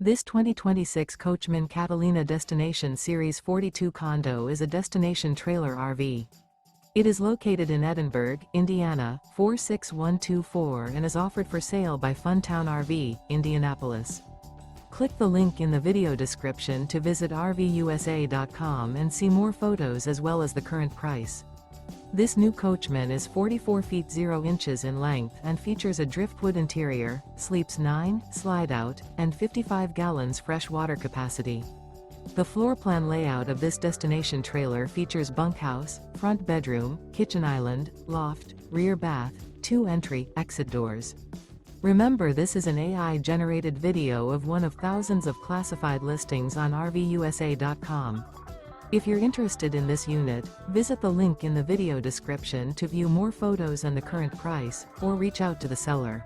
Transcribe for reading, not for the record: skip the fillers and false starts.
This 2026 Coachmen Catalina Destination Series 42 condo is a destination trailer RV. It is located in Edinburgh, Indiana, 46124 and is offered for sale by Funtown RV, Indianapolis. Click the link in the video description to visit RVUSA.com and see more photos as well as the current price. This new Coachmen is 44 feet 0 inches in length and features a driftwood interior, sleeps 9, slide-out, and 55 gallons fresh water capacity. The floor plan layout of this destination trailer features bunkhouse, front bedroom, kitchen island, loft, rear bath, 2 entry, exit doors. Remember, this is an AI-generated video of one of thousands of classified listings on RVUSA.com. If you're interested in this unit, visit the link in the video description to view more photos and the current price, or reach out to the seller.